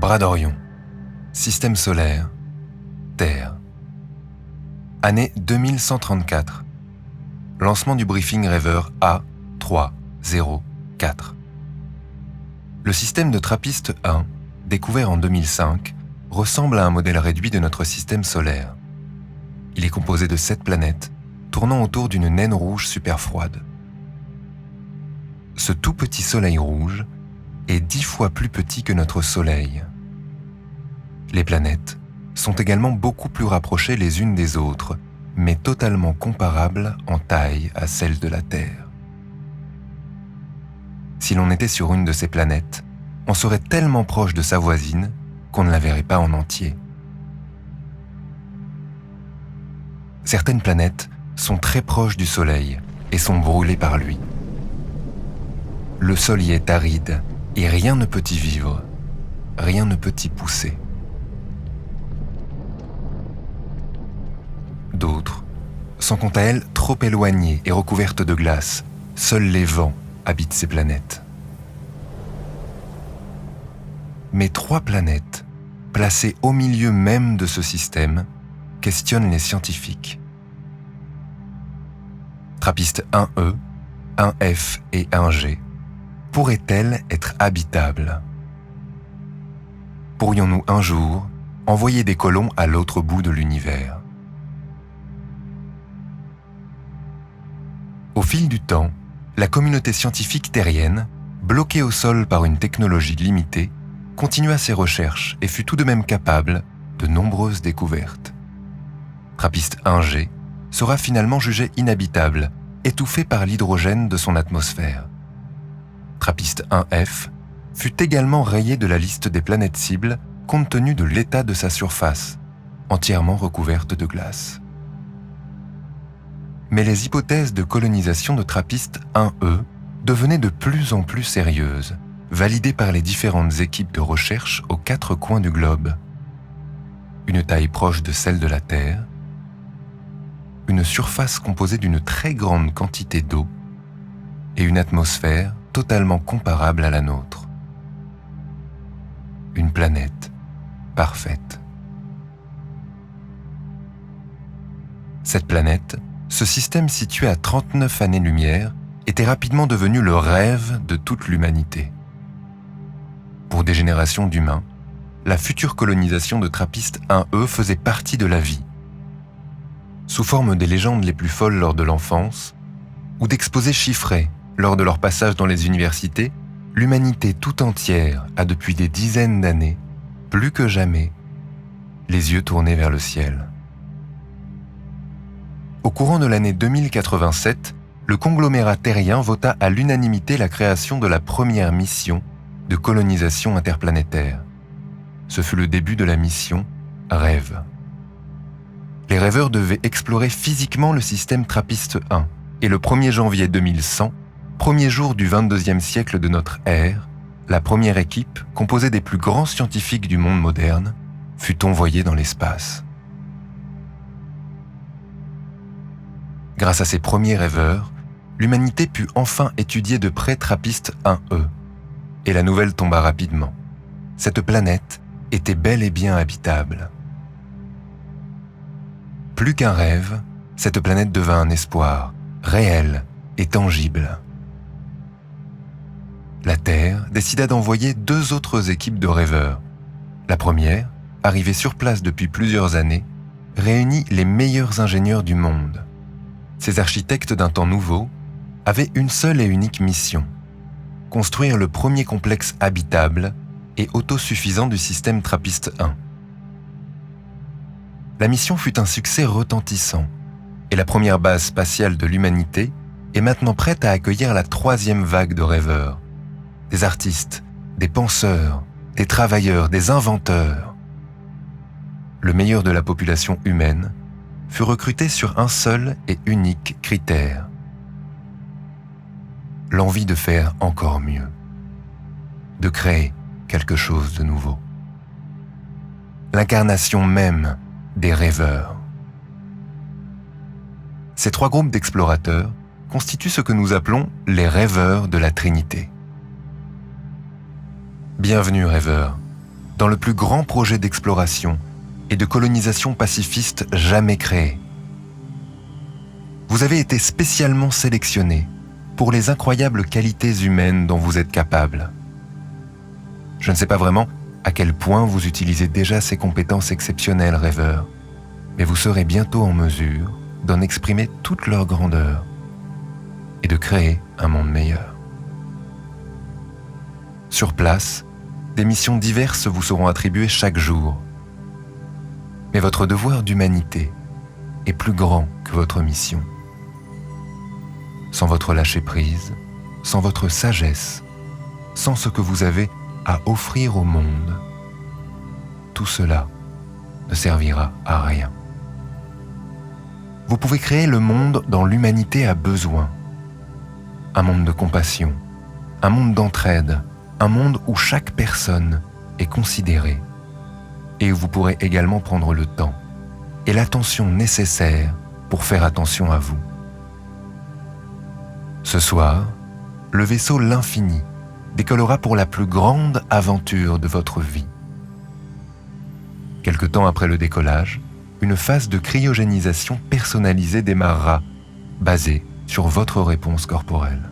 Bras d'Orion, Système solaire, Terre. Année 2134. Lancement du briefing rêveur A304. Le système de TRAPPIST-1, découvert en 2005, ressemble à un modèle réduit de notre système solaire. Il est composé de 7 planètes, tournant autour d'une naine rouge super froide. Ce tout petit soleil rouge est 10 fois plus petit que notre soleil. Les planètes sont également beaucoup plus rapprochées les unes des autres, mais totalement comparables en taille à celle de la Terre. Si l'on était sur une de ces planètes, on serait tellement proche de sa voisine qu'on ne la verrait pas en entier. Certaines planètes sont très proches du Soleil et sont brûlées par lui. Le sol y est aride et rien ne peut y vivre, rien ne peut y pousser. D'autres sont quant à elles trop éloignées et recouvertes de glace. Seuls les vents habitent ces planètes. Mais 3 planètes, placées au milieu même de ce système, questionnent les scientifiques. TRAPPIST-1e, 1F et 1G pourraient-elles être habitables? Pourrions-nous un jour envoyer des colons à l'autre bout de l'univers? Au fil du temps, la communauté scientifique terrienne, bloquée au sol par une technologie limitée, continua ses recherches et fut tout de même capable de nombreuses découvertes. TRAPPIST-1G sera finalement jugé inhabitable, étouffé par l'hydrogène de son atmosphère. TRAPPIST-1F fut également rayé de la liste des planètes cibles compte tenu de l'état de sa surface, entièrement recouverte de glace. Mais les hypothèses de colonisation de TRAPPIST-1e devenaient de plus en plus sérieuses, validées par les différentes équipes de recherche aux 4 coins du globe. Une taille proche de celle de la Terre, une surface composée d'une très grande quantité d'eau et une atmosphère totalement comparable à la nôtre. Une planète parfaite. Cette planète, ce système situé à 39 années-lumière, était rapidement devenu le rêve de toute l'humanité. Pour des générations d'humains, la future colonisation de TRAPPIST-1e faisait partie de la vie. Sous forme des légendes les plus folles lors de l'enfance, ou d'exposés chiffrés lors de leur passage dans les universités, l'humanité tout entière a depuis des dizaines d'années, plus que jamais, les yeux tournés vers le ciel. Au courant de l'année 2087, le conglomérat terrien vota à l'unanimité la création de la première mission de colonisation interplanétaire. Ce fut le début de la mission Rêve. Les rêveurs devaient explorer physiquement le système TRAPPIST-1 et le 1er janvier 2100, premier jour du 22e siècle de notre ère, la première équipe, composée des plus grands scientifiques du monde moderne, fut envoyée dans l'espace. Grâce à ces premiers rêveurs, l'humanité put enfin étudier de près TRAPPIST-1e. Et la nouvelle tomba rapidement. Cette planète était bel et bien habitable. Plus qu'un rêve, cette planète devint un espoir, réel et tangible. La Terre décida d'envoyer 2 autres équipes de rêveurs. La première, arrivée sur place depuis plusieurs années, réunit les meilleurs ingénieurs du monde. Ces architectes d'un temps nouveau avaient une seule et unique mission: construire le premier complexe habitable et autosuffisant du système TRAPPIST-1. La mission fut un succès retentissant, et la première base spatiale de l'humanité est maintenant prête à accueillir la 3e vague de rêveurs. Des artistes, des penseurs, des travailleurs, des inventeurs. Le meilleur de la population humaine fut recruté sur un seul et unique critère: l'envie de faire encore mieux, de créer quelque chose de nouveau. L'incarnation même des rêveurs. Ces 3 groupes d'explorateurs constituent ce que nous appelons les rêveurs de la Trinité. Bienvenue rêveurs, dans le plus grand projet d'exploration et de colonisation pacifiste jamais créé. Vous avez été spécialement sélectionné pour les incroyables qualités humaines dont vous êtes capable. Je ne sais pas vraiment à quel point vous utilisez déjà ces compétences exceptionnelles, rêveurs, mais vous serez bientôt en mesure d'en exprimer toute leur grandeur et de créer un monde meilleur. Sur place, des missions diverses vous seront attribuées chaque jour. Mais votre devoir d'humanité est plus grand que votre mission. Sans votre lâcher-prise, sans votre sagesse, sans ce que vous avez à offrir au monde, tout cela ne servira à rien. Vous pouvez créer le monde dont l'humanité a besoin. Un monde de compassion, un monde d'entraide, un monde où chaque personne est considérée. Et vous pourrez également prendre le temps et l'attention nécessaire pour faire attention à vous. Ce soir, le vaisseau L'Infini décollera pour la plus grande aventure de votre vie. Quelque temps après le décollage, une phase de cryogénisation personnalisée démarrera, basée sur votre réponse corporelle.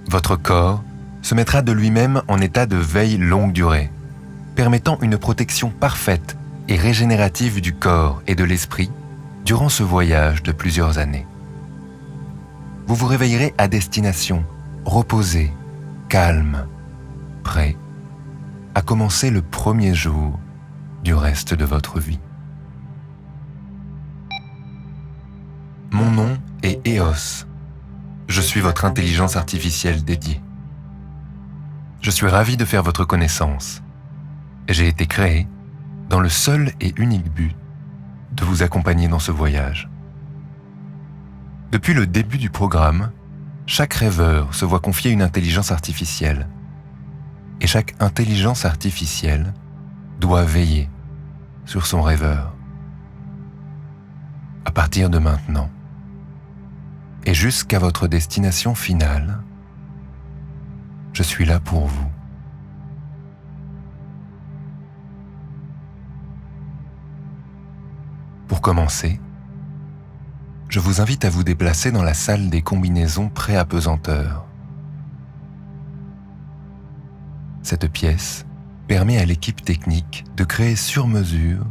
Votre corps se mettra de lui-même en état de veille longue durée, permettant une protection parfaite et régénérative du corps et de l'esprit durant ce voyage de plusieurs années. Vous vous réveillerez à destination, reposé, calme, prêt à commencer le premier jour du reste de votre vie. Mon nom est EOS. Je suis votre intelligence artificielle dédiée. Je suis ravi de faire votre connaissance. J'ai été créé dans le seul et unique but de vous accompagner dans ce voyage. Depuis le début du programme, chaque rêveur se voit confier une intelligence artificielle. Et chaque intelligence artificielle doit veiller sur son rêveur. À partir de maintenant, et jusqu'à votre destination finale, je suis là pour vous. Pour commencer, je vous invite à vous déplacer dans la salle des combinaisons pré-apesanteurs. Cette pièce permet à l'équipe technique de créer sur mesure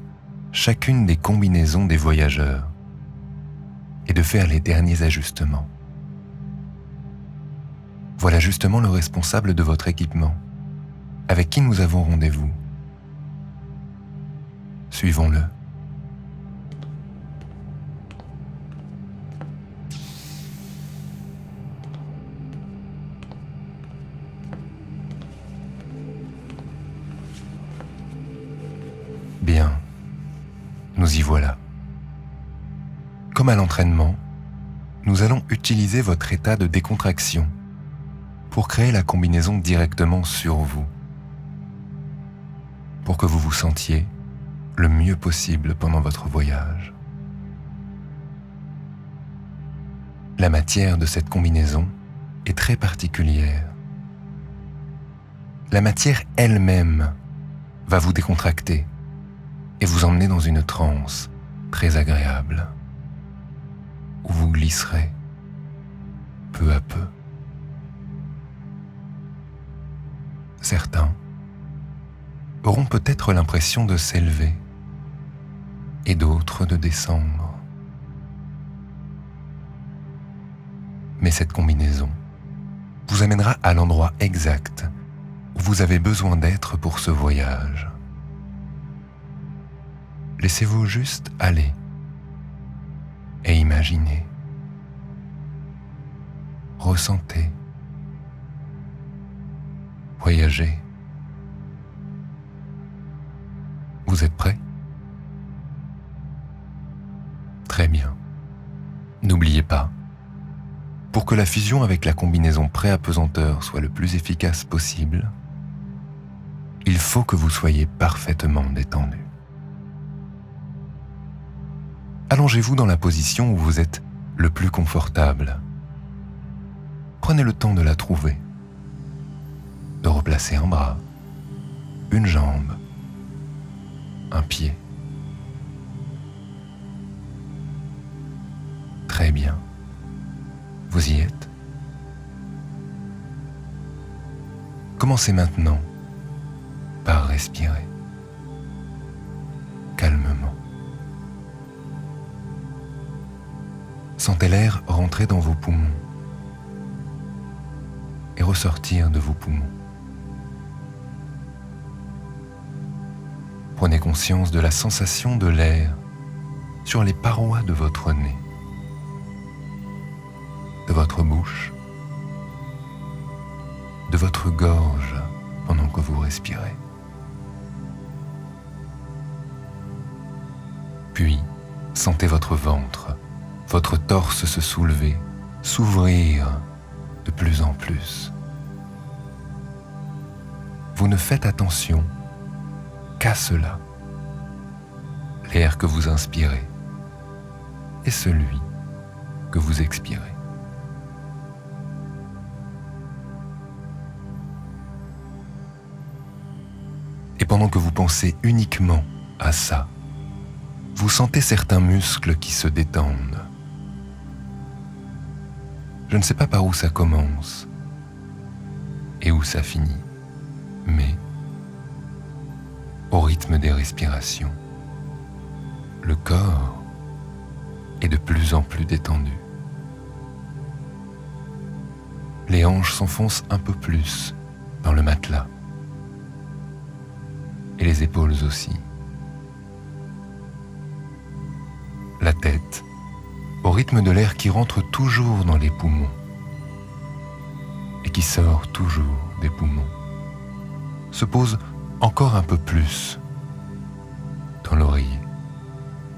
chacune des combinaisons des voyageurs et de faire les derniers ajustements. Voilà justement le responsable de votre équipement, avec qui nous avons rendez-vous. Suivons-le. Bien, nous y voilà. Comme à l'entraînement, nous allons utiliser votre état de décontraction pour créer la combinaison directement sur vous, pour que vous vous sentiez le mieux possible pendant votre voyage. La matière de cette combinaison est très particulière. La matière elle-même va vous décontracter et vous emmener dans une transe très agréable, où vous glisserez peu à peu. Certains auront peut-être l'impression de s'élever et d'autres de descendre. Mais cette combinaison vous amènera à l'endroit exact où vous avez besoin d'être pour ce voyage. Laissez-vous juste aller et imaginez. Ressentez. Voyagez. Vous êtes prêts ? Très bien. N'oubliez pas, pour que la fusion avec la combinaison pré-apesanteur soit le plus efficace possible, il faut que vous soyez parfaitement détendu. Allongez-vous dans la position où vous êtes le plus confortable. Prenez le temps de la trouver, de replacer un bras, une jambe, un pied. Très bien. Vous y êtes? Commencez maintenant par respirer calmement. Sentez l'air rentrer dans vos poumons et ressortir de vos poumons. Prenez conscience de la sensation de l'air sur les parois de votre nez, de votre bouche, de votre gorge pendant que vous respirez. Puis, sentez votre ventre, votre torse se soulever, s'ouvrir de plus en plus. Vous ne faites attention qu'à cela. L'air que vous inspirez et celui que vous expirez. Et pendant que vous pensez uniquement à ça, vous sentez certains muscles qui se détendent. Je ne sais pas par où ça commence et où ça finit, mais au rythme des respirations, le corps est de plus en plus détendu. Les hanches s'enfoncent un peu plus dans le matelas et les épaules aussi. La tête, au rythme de l'air qui rentre toujours dans les poumons et qui sort toujours des poumons, se pose encore un peu plus dans l'oreiller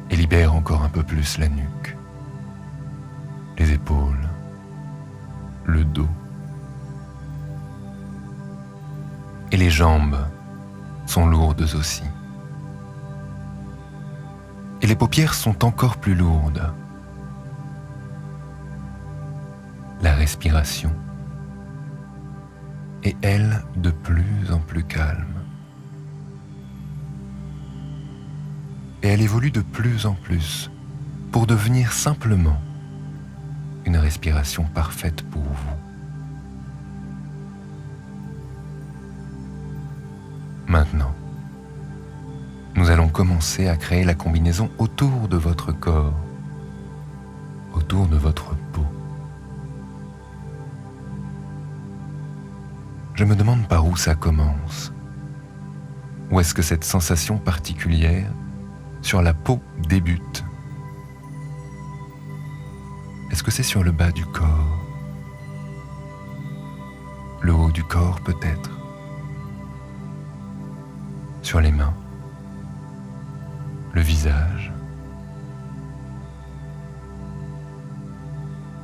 et libère encore un peu plus la nuque, les épaules, le dos. Et les jambes sont lourdes aussi. Et les paupières sont encore plus lourdes. La respiration est, elle, de plus en plus calme. Et elle évolue de plus en plus pour devenir simplement une respiration parfaite pour vous. Maintenant, nous allons commencer à créer la combinaison autour de votre corps, autour de votre peau. Je me demande par où ça commence. Où est-ce que cette sensation particulière sur la peau débute? Est-ce que c'est sur le bas du corps? Le haut du corps peut-être? Sur les mains? Le visage?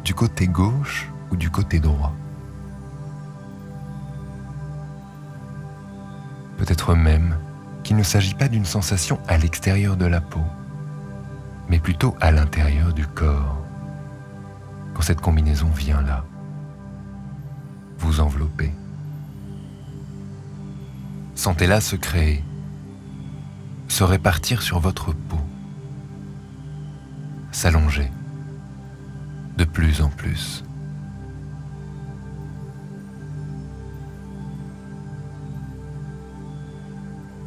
Du côté gauche ou du côté droit? Peut-être même qu'il ne s'agit pas d'une sensation à l'extérieur de la peau, mais plutôt à l'intérieur du corps, quand cette combinaison vient là, vous envelopper. Sentez-la se créer, se répartir sur votre peau, s'allonger de plus en plus.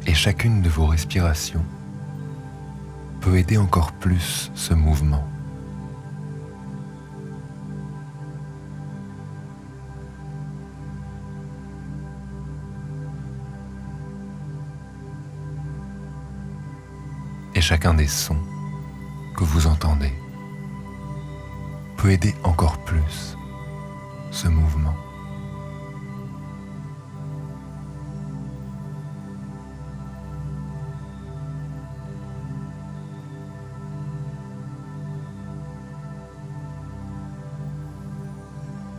Et chacune de vos respirations peut aider encore plus ce mouvement. Et chacun des sons que vous entendez peut aider encore plus ce mouvement.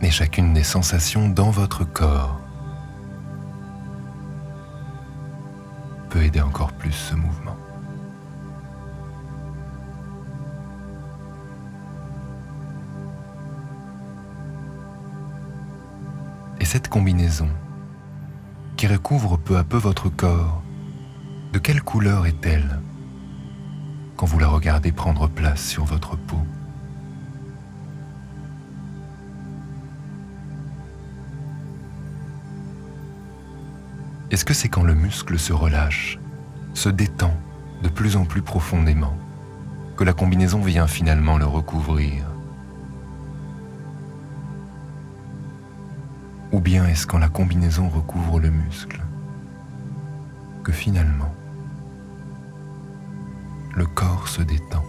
Et chacune des sensations dans votre corps peut aider encore plus ce mouvement. Et cette combinaison qui recouvre peu à peu votre corps, de quelle couleur est-elle quand vous la regardez prendre place sur votre peau? Est-ce que c'est quand le muscle se relâche, se détend de plus en plus profondément, que la combinaison vient finalement le recouvrir? Ou bien est-ce quand la combinaison recouvre le muscle, que finalement, le corps se détend?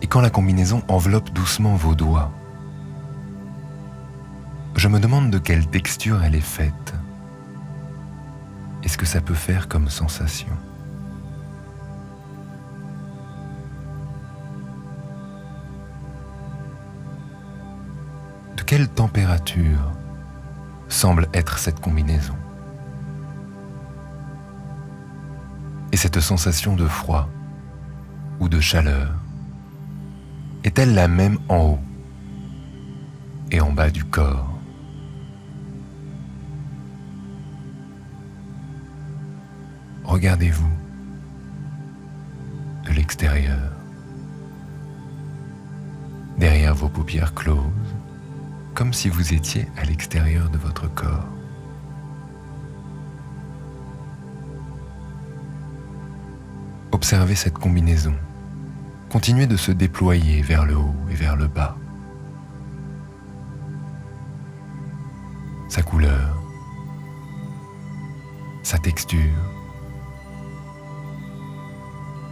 Et quand la combinaison enveloppe doucement vos doigts, je me demande de quelle texture elle est faite. Est-ce que ça peut faire comme sensation? De quelle température semble être cette combinaison? Et cette sensation de froid ou de chaleur est-elle la même en haut et en bas du corps? Regardez-vous de l'extérieur, derrière vos paupières closes, comme si vous étiez à l'extérieur de votre corps. Observez cette combinaison. Continuez de se déployer vers le haut et vers le bas. Sa couleur, sa texture,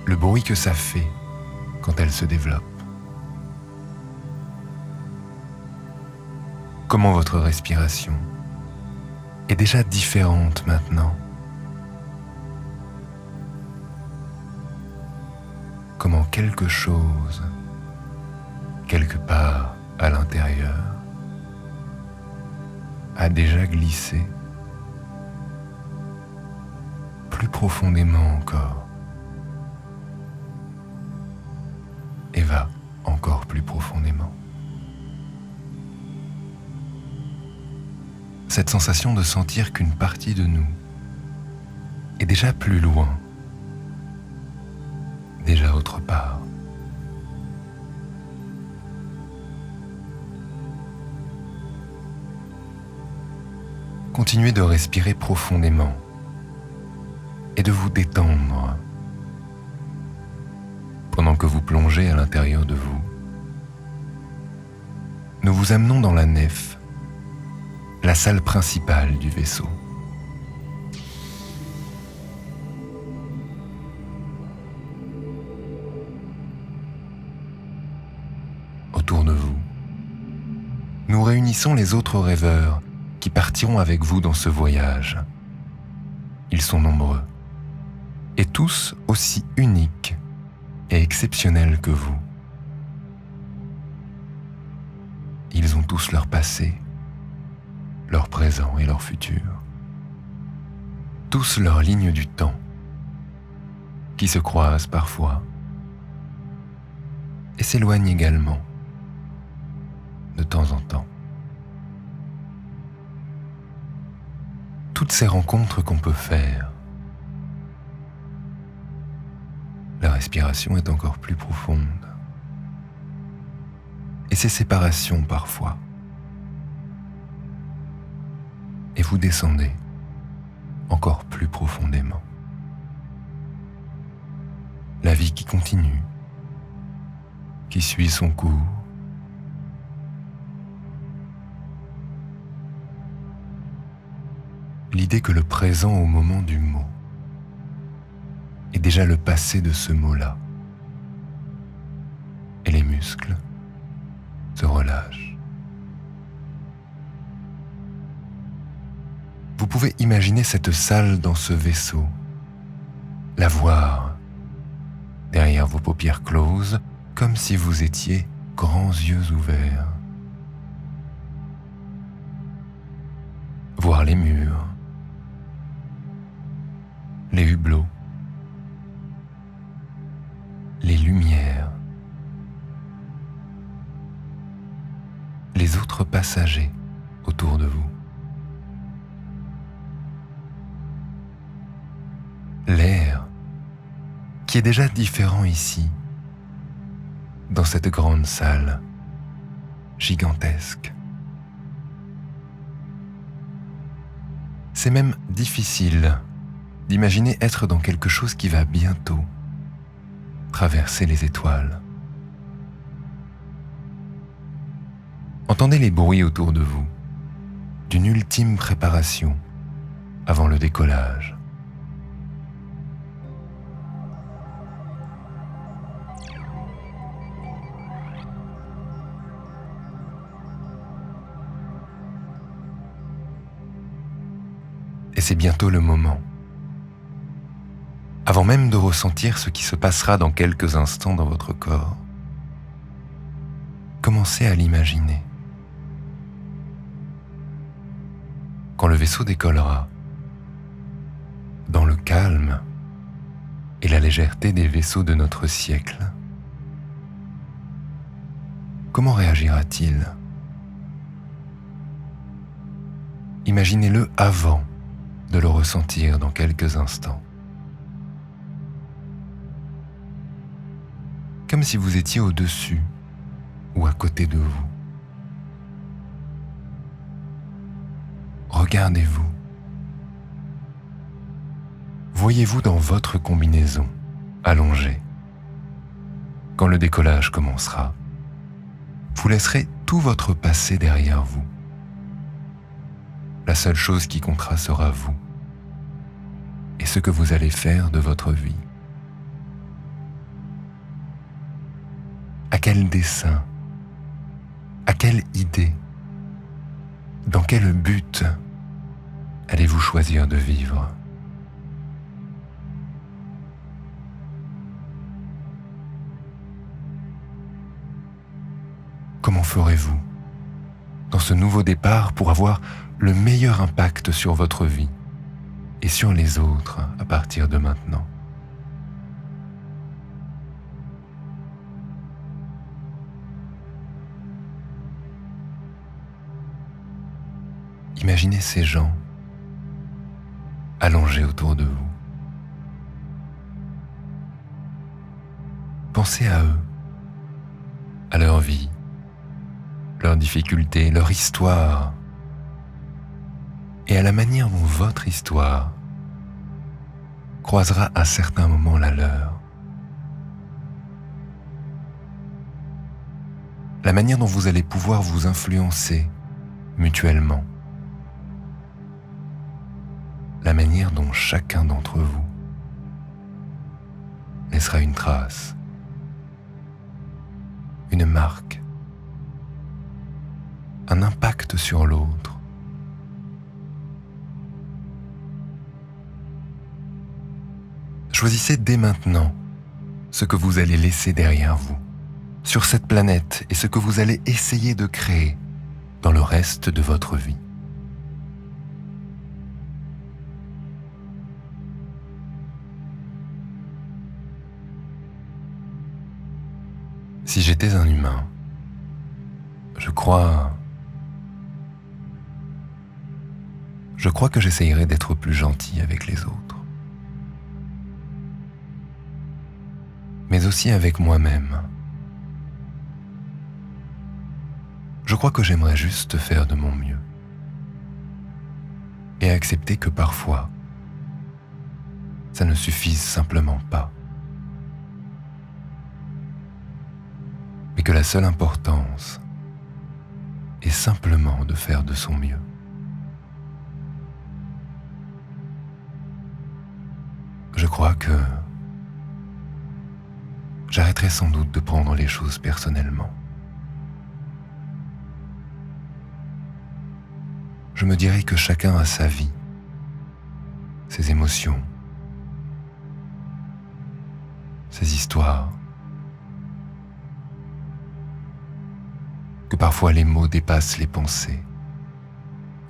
le bruit que ça fait quand elle se développe. Comment votre respiration est déjà différente maintenant. Comment quelque chose, quelque part à l'intérieur, a déjà glissé plus profondément encore et va encore plus profondément. Cette sensation de sentir qu'une partie de nous est déjà plus loin, déjà autre part. Continuez de respirer profondément et de vous détendre pendant que vous plongez à l'intérieur de vous. Nous vous amenons dans la nef, la salle principale du vaisseau. Autour de vous, nous réunissons les autres rêveurs qui partiront avec vous dans ce voyage. Ils sont nombreux, et tous aussi uniques et exceptionnels que vous. Ils ont tous leur passé, leur présent et leur futur. Tous leur ligne du temps, qui se croisent parfois et s'éloignent également de temps en temps. Toutes ces rencontres qu'on peut faire, la respiration est encore plus profonde. Et ces séparations parfois. Et vous descendez encore plus profondément. La vie qui continue, qui suit son cours. L'idée que le présent au moment du mot est déjà le passé de ce mot-là. Et les muscles se relâchent. Vous pouvez imaginer cette salle dans ce vaisseau, la voir derrière vos paupières closes, comme si vous étiez grands yeux ouverts. Voir les murs, les hublots, les lumières, les autres passagers autour de vous. L'air qui est déjà différent ici, dans cette grande salle gigantesque. C'est même difficile d'imaginer être dans quelque chose qui va bientôt traverser les étoiles. Entendez les bruits autour de vous, d'une ultime préparation avant le décollage. Et c'est bientôt le moment. Avant même de ressentir ce qui se passera dans quelques instants dans votre corps, commencez à l'imaginer. Quand le vaisseau décollera, dans le calme et la légèreté des vaisseaux de notre siècle, comment réagira-t-il ? Imaginez-le avant de le ressentir dans quelques instants. Comme si vous étiez au-dessus ou à côté de vous. Regardez-vous. Voyez-vous dans votre combinaison, allongée. Quand le décollage commencera, vous laisserez tout votre passé derrière vous. La seule chose qui comptera sera vous et ce que vous allez faire de votre vie. À quel dessein, à quelle idée, dans quel but allez-vous choisir de vivre ? Comment ferez-vous dans ce nouveau départ pour avoir le meilleur impact sur votre vie et sur les autres à partir de maintenant ? Imaginez ces gens allongés autour de vous. Pensez à eux, à leur vie, leurs difficultés, leur histoire, et à la manière dont votre histoire croisera à certains moments la leur. La manière dont vous allez pouvoir vous influencer mutuellement. La manière dont chacun d'entre vous laissera une trace, une marque, un impact sur l'autre. Choisissez dès maintenant ce que vous allez laisser derrière vous, sur cette planète, et ce que vous allez essayer de créer dans le reste de votre vie. Si j'étais un humain, je crois que j'essayerais d'être plus gentil avec les autres. Mais aussi avec moi-même. Je crois que j'aimerais juste faire de mon mieux. Et accepter que parfois, ça ne suffise simplement pas. Mais que la seule importance est simplement de faire de son mieux. Je crois que j'arrêterai sans doute de prendre les choses personnellement. Je me dirai que chacun a sa vie, ses émotions, ses histoires, que parfois les mots dépassent les pensées,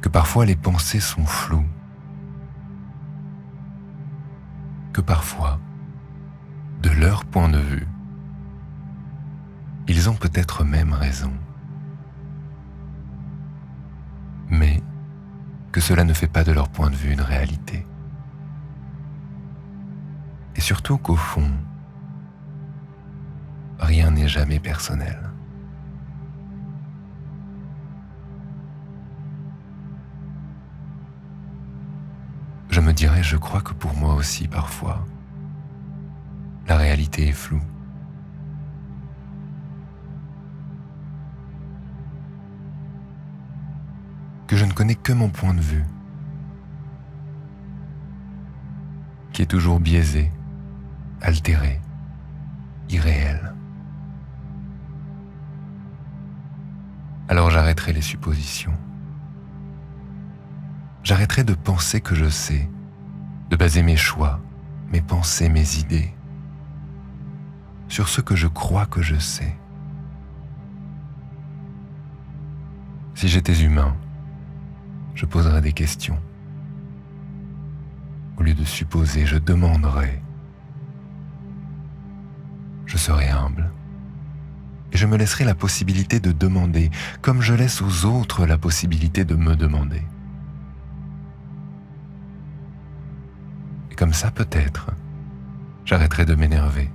que parfois les pensées sont floues, que parfois, de leur point de vue, Ils ont peut-être même raison. Mais que cela ne fait pas de leur point de vue une réalité. Et surtout qu'au fond, rien n'est jamais personnel. Je me dirais, je crois que pour moi aussi parfois, la réalité est floue. Que je ne connais que mon point de vue, qui est toujours biaisé, altéré, irréel. Alors j'arrêterai les suppositions. J'arrêterai de penser que je sais, de baser mes choix, mes pensées, mes idées, sur ce que je crois que je sais. Si j'étais humain, je poserais des questions. Au lieu de supposer, je demanderais. Je serais humble. Et je me laisserai la possibilité de demander, comme je laisse aux autres la possibilité de me demander. Et comme ça, peut-être, j'arrêterai de m'énerver,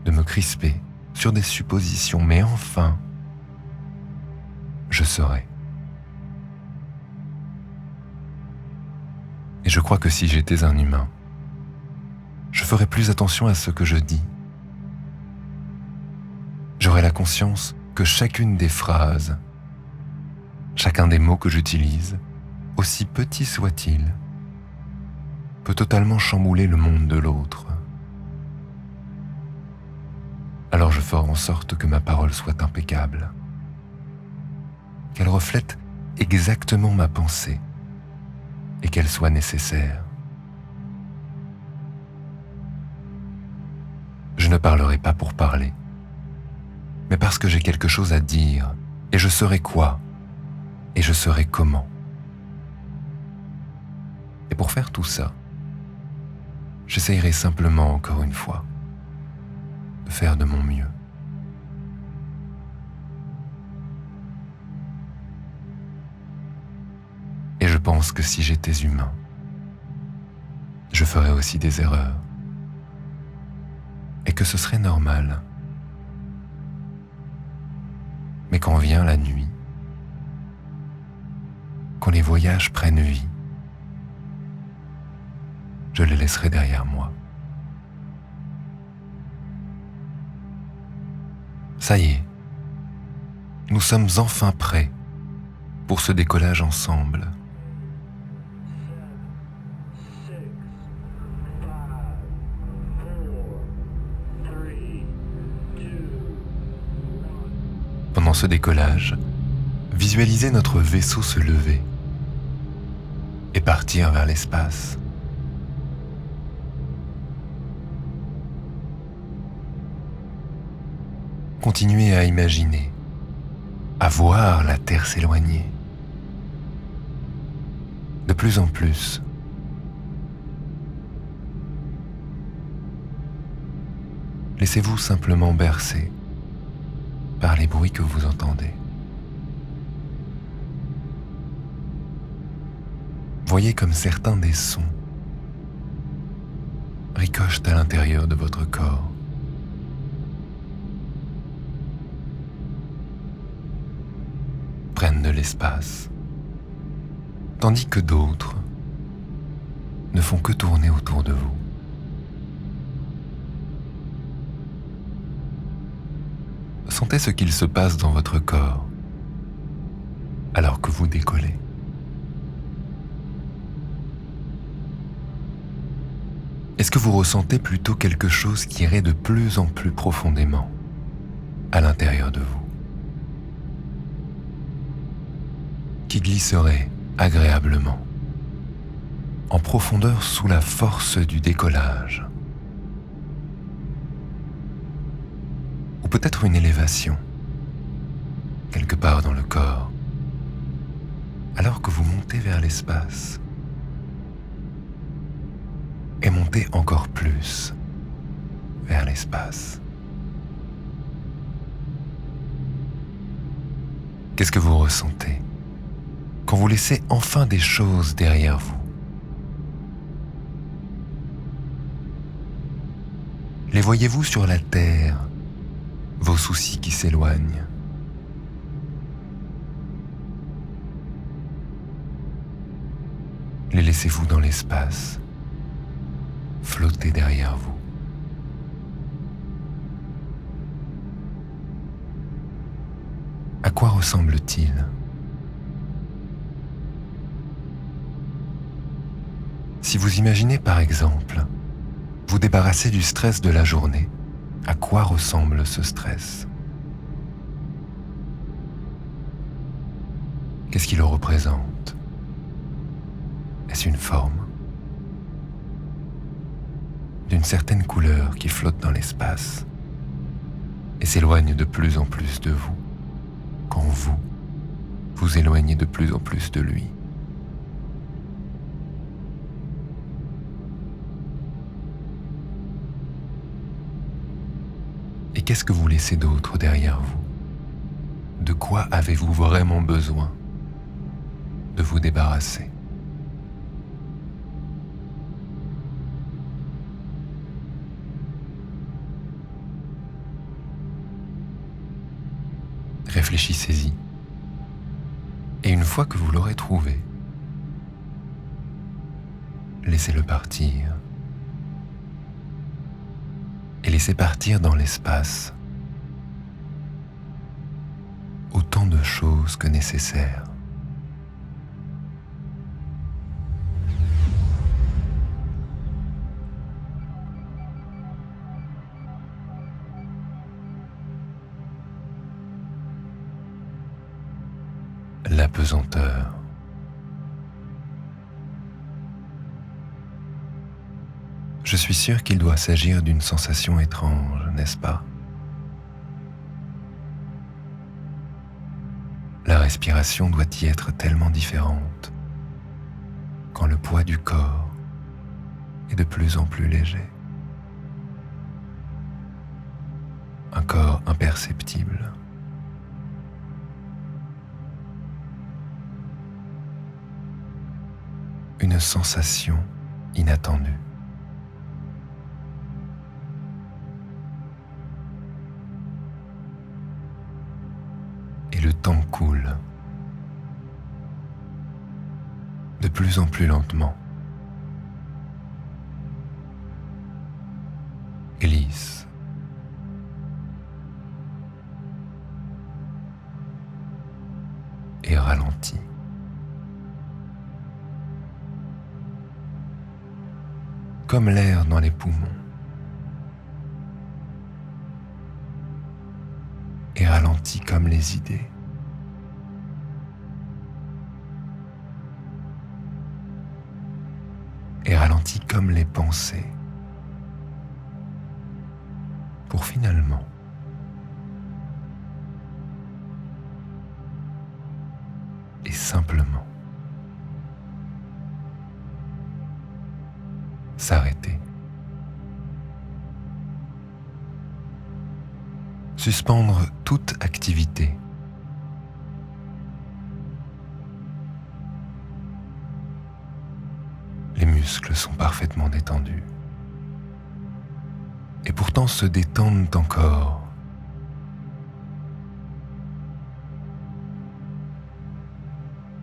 de me crisper sur des suppositions, mais enfin, je saurai. Et je crois que si j'étais un humain, je ferais plus attention à ce que je dis. J'aurais la conscience que chacune des phrases, chacun des mots que j'utilise, aussi petit soit-il, peut totalement chambouler le monde de l'autre. Alors je ferai en sorte que ma parole soit impeccable, qu'elle reflète exactement ma pensée et qu'elle soit nécessaire. Je ne parlerai pas pour parler, mais parce que j'ai quelque chose à dire, et je saurai quoi, et je saurai comment. Et pour faire tout ça, j'essayerai simplement, encore une fois, de faire de mon mieux. Et je pense que si j'étais humain, je ferais aussi des erreurs, et que ce serait normal. Mais quand vient la nuit, quand les voyages prennent vie, je les laisserai derrière moi. Ça y est, nous sommes enfin prêts pour ce décollage ensemble. Pendant ce décollage, visualisez notre vaisseau se lever et partir vers l'espace. Continuez à imaginer, à voir la Terre s'éloigner. De plus en plus. Laissez-vous simplement bercer par les bruits que vous entendez. Voyez comme certains des sons ricochent à l'intérieur de votre corps. Prennent de l'espace, tandis que d'autres ne font que tourner autour de vous. Sentez ce qu'il se passe dans votre corps alors que vous décollez. Est-ce que vous ressentez plutôt quelque chose qui irait de plus en plus profondément à l'intérieur de vous, qui glisserait agréablement en profondeur sous la force du décollage? Ou peut-être une élévation, quelque part dans le corps, alors que vous montez vers l'espace, et montez encore plus vers l'espace. Qu'est-ce que vous ressentez quand vous laissez enfin des choses derrière vous? Les voyez-vous sur la terre, vos soucis qui s'éloignent? Les laissez-vous dans l'espace, flotter derrière vous? À quoi ressemble-t-il? Si vous imaginez par exemple vous débarrasser du stress de la journée, à quoi ressemble ce stress? Qu'est-ce qui le représente? Est-ce une forme? D'une certaine couleur qui flotte dans l'espace et s'éloigne de plus en plus de vous, quand vous vous éloignez de plus en plus de lui? Et qu'est-ce que vous laissez d'autre derrière vous? De quoi avez-vous vraiment besoin de vous débarrasser? Réfléchissez-y. Et une fois que vous l'aurez trouvé, laissez-le partir. Et laissez partir dans l'espace autant de choses que nécessaire. L'apesanteur. Je suis sûr qu'il doit s'agir d'une sensation étrange, n'est-ce pas? La respiration doit y être tellement différente quand le poids du corps est de plus en plus léger. Un corps imperceptible. Une sensation inattendue. Et le temps coule de plus en plus lentement et lisse. Et ralentit. Comme l'air dans les poumons. Et ralentit comme les idées. Et ralentit comme les pensées. Pour finalement et simplement s'arrêter. Suspendre toute activité. Les muscles sont parfaitement détendus. Et pourtant se détendent encore.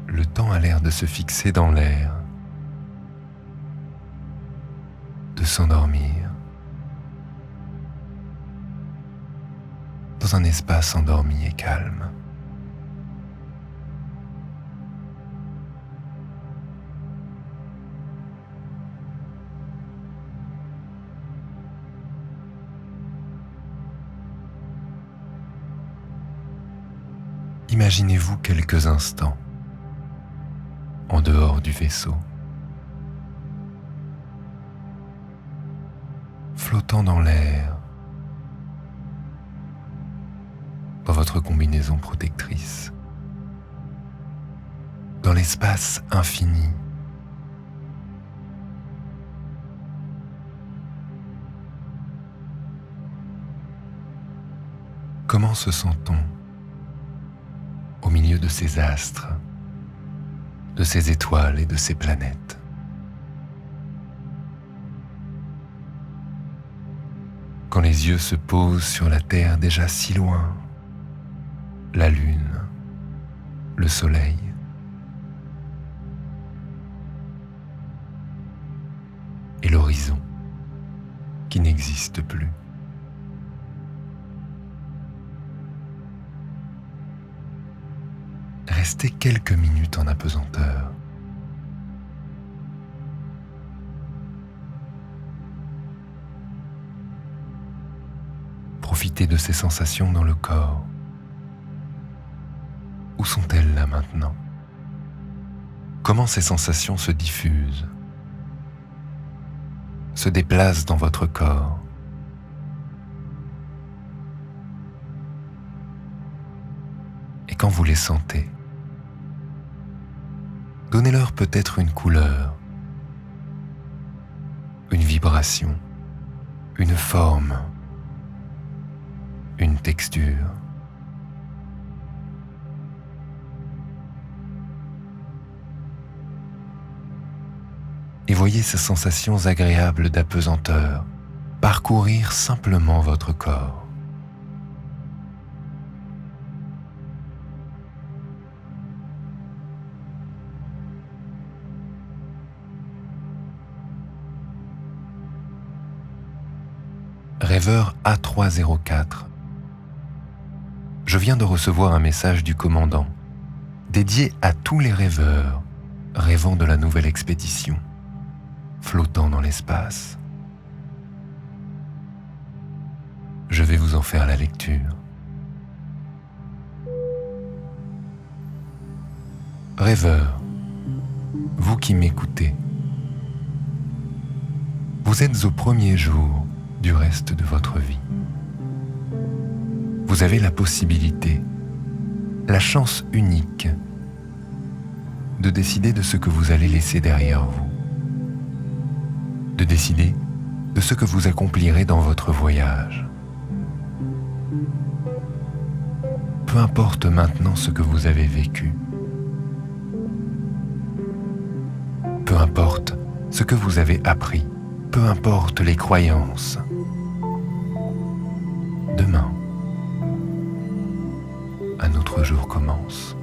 Le temps a l'air de se fixer dans l'air, de s'endormir, dans un espace endormi et calme. Imaginez-vous quelques instants en dehors du vaisseau, flottant dans l'air, dans votre combinaison protectrice, dans l'espace infini. Comment se sent-on au milieu milieu de ces astres, de ces étoiles et de ces planètes. Quand les yeux se posent sur la Terre déjà si loin, la Lune, le Soleil, et l'horizon qui n'existe plus. Restez quelques minutes en apesanteur. Profitez de ces sensations dans le corps. Où sont-elles là maintenant? Comment ces sensations se diffusent, se déplacent dans votre corps? Et quand vous les sentez, donnez-leur peut-être une couleur, une vibration, une forme, une texture. Et voyez ces sensations agréables d'apesanteur parcourir simplement votre corps. Rêveur A304. Je viens de recevoir un message du commandant, dédié à tous les rêveurs rêvant de la nouvelle expédition, flottant dans l'espace. Je vais vous en faire la lecture. Rêveurs, vous qui m'écoutez, vous êtes au premier jour du reste de votre vie. Vous avez la possibilité, la chance unique de décider de ce que vous allez laisser derrière vous, de décider de ce que vous accomplirez dans votre voyage. Peu importe maintenant ce que vous avez vécu, peu importe ce que vous avez appris, peu importe les croyances. Demain, un autre jour commence.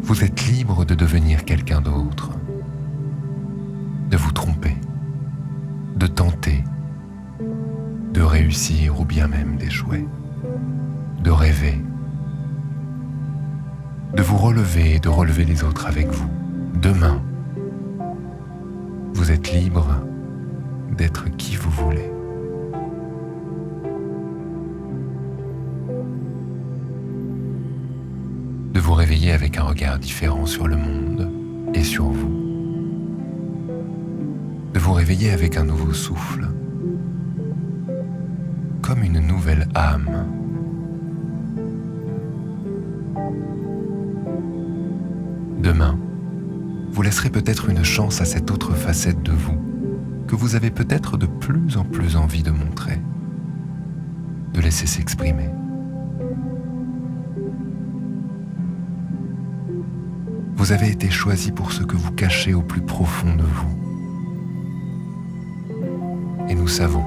Vous êtes libre de devenir quelqu'un d'autre, de vous tromper, de tenter, de réussir ou bien même d'échouer, de rêver, de vous relever et de relever les autres avec vous. Demain, vous êtes libre d'être qui vous voulez. De vous réveiller avec un regard différent sur le monde et sur vous. De vous réveiller avec un nouveau souffle, comme une nouvelle âme. Demain, vous laisserez peut-être une chance à cette autre facette de vous que vous avez peut-être de plus en plus envie de montrer, de laisser s'exprimer. Vous avez été choisi pour ce que vous cachez au plus profond de vous. Et nous savons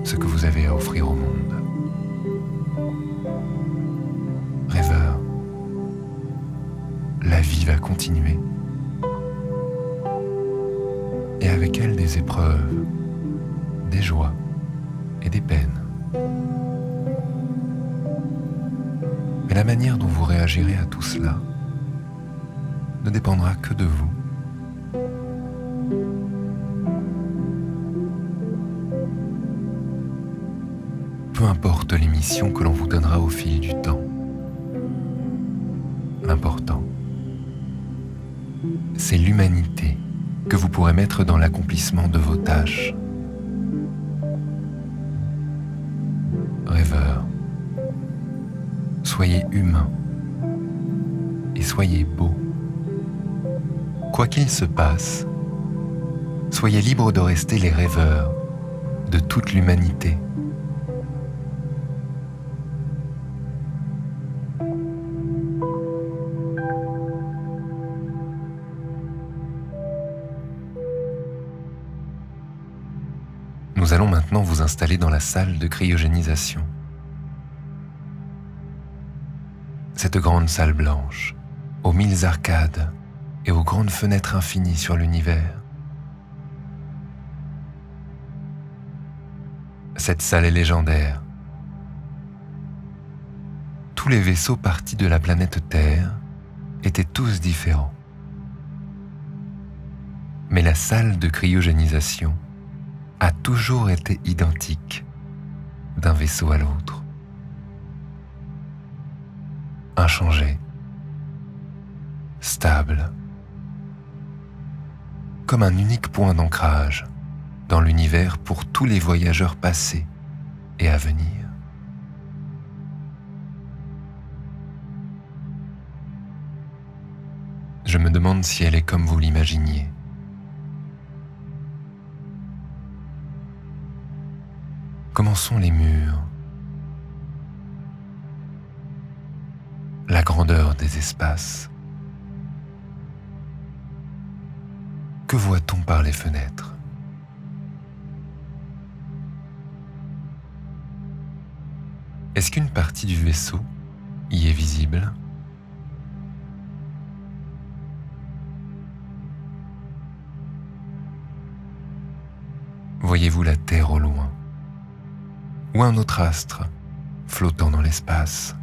ce que vous avez à offrir au monde. Rêveur, la vie va continuer. Et avec elle des épreuves, des joies et des peines. Mais la manière dont vous réagirez à tout cela ne dépendra que de vous. Peu importe les missions que l'on vous donnera au fil du temps, l'important, c'est l'humanité que vous pourrez mettre dans l'accomplissement de vos tâches. Rêveurs, soyez humains et soyez beaux. Quoi qu'il se passe, soyez libres de rester les rêveurs de toute l'humanité. Nous allons maintenant vous installer dans la salle de cryogénisation. Cette grande salle blanche, aux 1000 arcades et aux grandes fenêtres infinies sur l'univers. Cette salle est légendaire. Tous les vaisseaux partis de la planète Terre étaient tous différents. Mais la salle de cryogénisation a toujours été identique d'un vaisseau à l'autre. Inchangée, stable, comme un unique point d'ancrage dans l'univers pour tous les voyageurs passés et à venir. Je me demande si elle est comme vous l'imaginiez. Comment sont les murs? La grandeur des espaces? Que voit-on par les fenêtres? Est-ce qu'une partie du vaisseau y est visible? Voyez-vous la Terre au loin? Ou un autre astre flottant dans l'espace?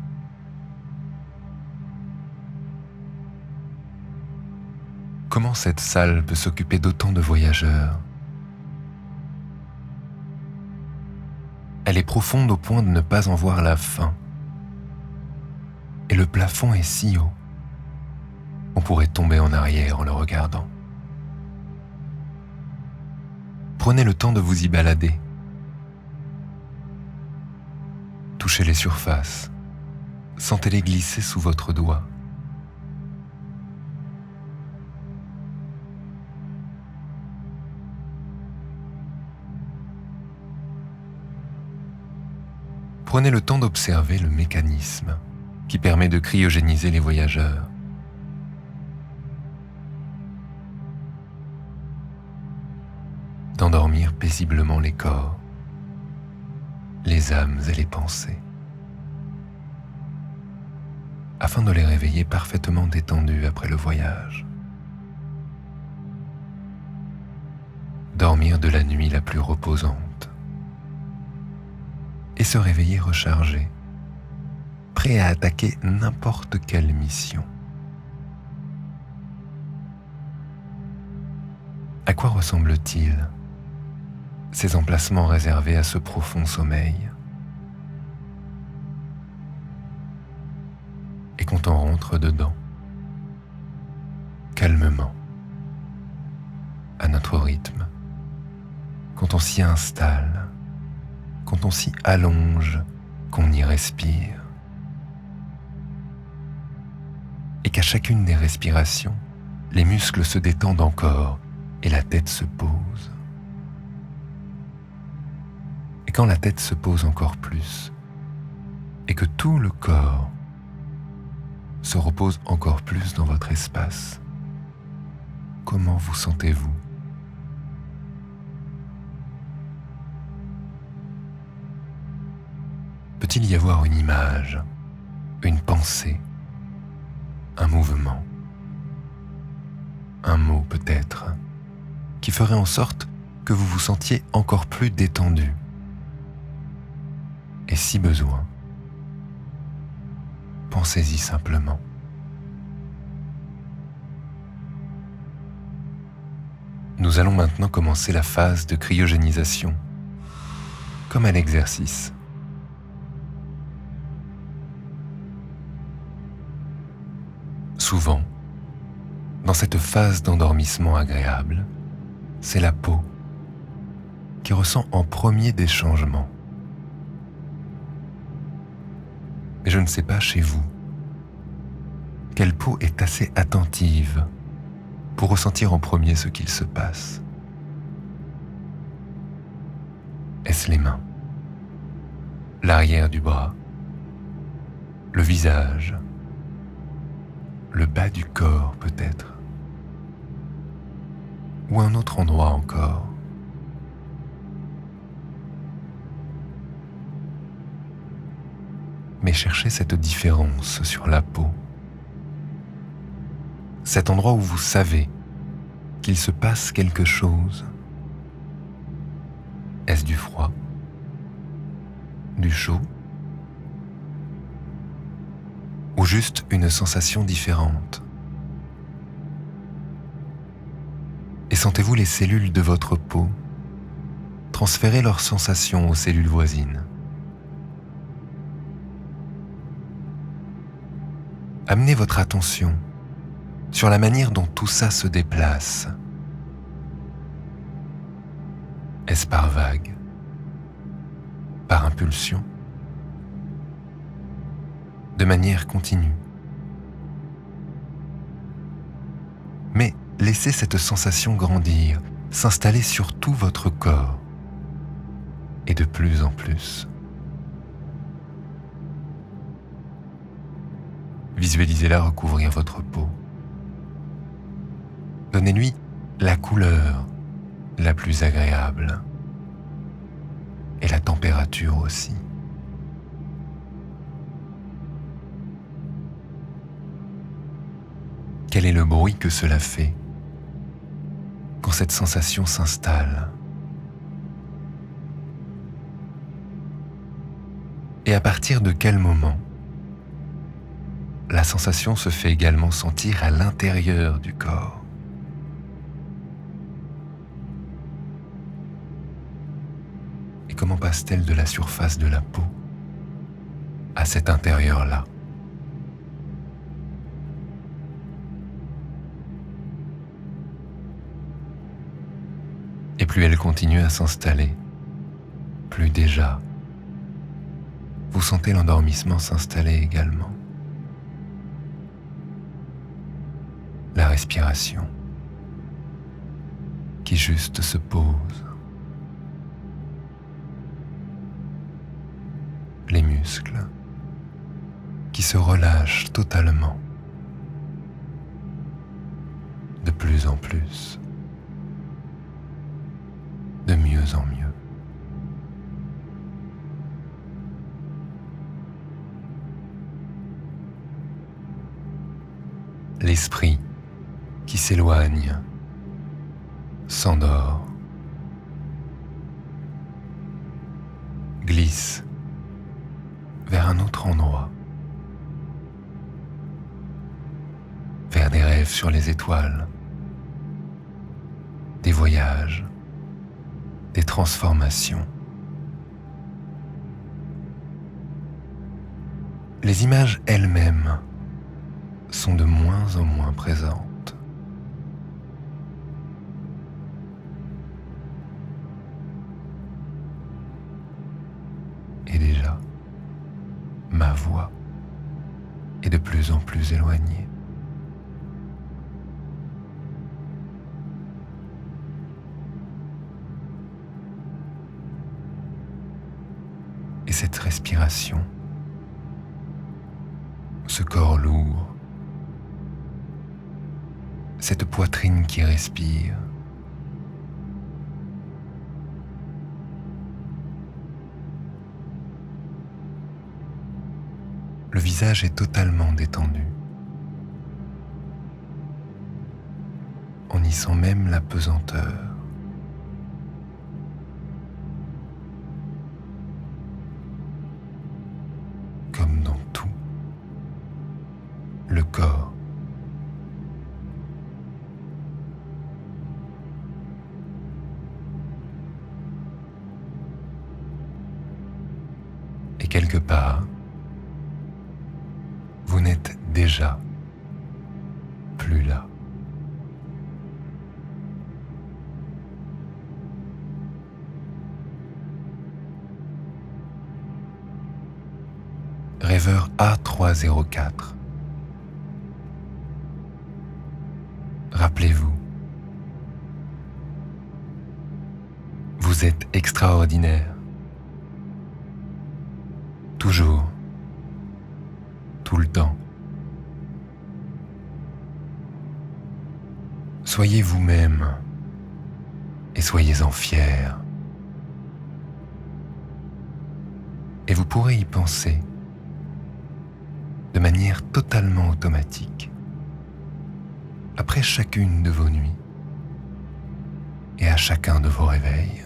Comment cette salle peut s'occuper d'autant de voyageurs? Elle est profonde au point de ne pas en voir la fin. Et le plafond est si haut, on pourrait tomber en arrière en le regardant. Prenez le temps de vous y balader. Touchez les surfaces, sentez-les glisser sous votre doigt. Prenez le temps d'observer le mécanisme qui permet de cryogéniser les voyageurs. D'endormir paisiblement les corps, les âmes et les pensées, afin de les réveiller parfaitement détendus après le voyage. Dormir de la nuit la plus reposante et se réveiller rechargé, prêt à attaquer n'importe quelle mission. À quoi ressemblent-ils, ces emplacements réservés à ce profond sommeil? Et quand on rentre dedans, calmement, à notre rythme, quand on s'y installe, quand on s'y allonge, qu'on y respire, et qu'à chacune des respirations, les muscles se détendent encore et la tête se pose. Et quand la tête se pose encore plus, et que tout le corps se repose encore plus dans votre espace, comment vous sentez-vous? Peut-il y avoir une image, une pensée, un mouvement, un mot peut-être, qui ferait en sorte que vous vous sentiez encore plus détendu? Et si besoin, pensez-y simplement. Nous allons maintenant commencer la phase de cryogénisation, comme à l'exercice. Souvent, dans cette phase d'endormissement agréable, c'est la peau qui ressent en premier des changements. Mais je ne sais pas chez vous, quelle peau est assez attentive pour ressentir en premier ce qu'il se passe? Est-ce les mains, l'arrière du bras, le visage, le bas du corps peut-être, ou un autre endroit encore? chercher cette différence sur la peau. Cet endroit où vous savez qu'il se passe quelque chose. Est-ce du froid? Du chaud? Ou juste une sensation différente? Et sentez-vous les cellules de votre peau transférer leurs sensations aux cellules voisines. Amenez votre attention sur la manière dont tout ça se déplace. Est-ce par vague? Par impulsion? De manière continue? Mais laissez cette sensation grandir, s'installer sur tout votre corps, et de plus en plus. Visualisez-la recouvrir votre peau. Donnez-lui la couleur la plus agréable et la température aussi. Quel est le bruit que cela fait quand cette sensation s'installe? Et à partir de quel moment la sensation se fait également sentir à l'intérieur du corps? Et comment passe-t-elle de la surface de la peau à cet intérieur-là? Et plus elle continue à s'installer, plus déjà, vous sentez l'endormissement s'installer également. La respiration qui juste se pose. Les muscles qui se relâchent totalement, de plus en plus, de mieux en mieux. L'esprit qui s'éloigne, s'endort, glisse vers un autre endroit, vers des rêves sur les étoiles, des voyages, des transformations. Les images elles-mêmes sont de moins en moins présentes. Et déjà, ma voix est de plus en plus éloignée. Et cette respiration, ce corps lourd, cette poitrine qui respire, le visage est totalement détendu. On y sent même la pesanteur. Comme dans tout, le corps et quelque part, vous n'êtes déjà plus là. Rêveur A304. Rappelez-vous, vous êtes extraordinaire. Toujours, tout le temps. Soyez vous-même et soyez-en fiers. Et vous pourrez y penser de manière totalement automatique, après chacune de vos nuits et à chacun de vos réveils.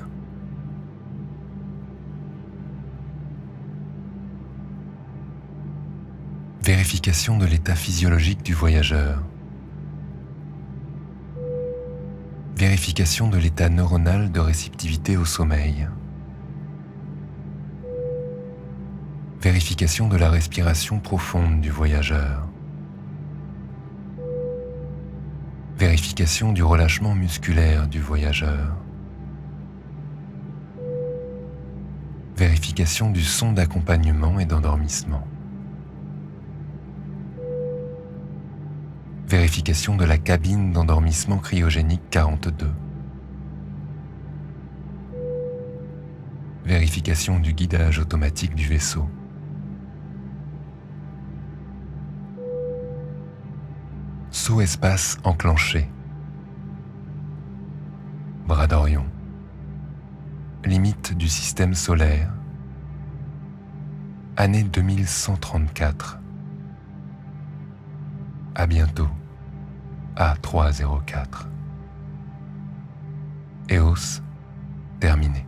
Vérification de l'état physiologique du voyageur. Vérification de l'état neuronal de réceptivité au sommeil. Vérification de la respiration profonde du voyageur. Vérification du relâchement musculaire du voyageur. Vérification du son d'accompagnement et d'endormissement. Vérification de la cabine d'endormissement cryogénique 42. Vérification du guidage automatique du vaisseau. Saut espace enclenché. Bras d'Orion. Limite du système solaire. Année 2134. À bientôt. A304. EOS terminé.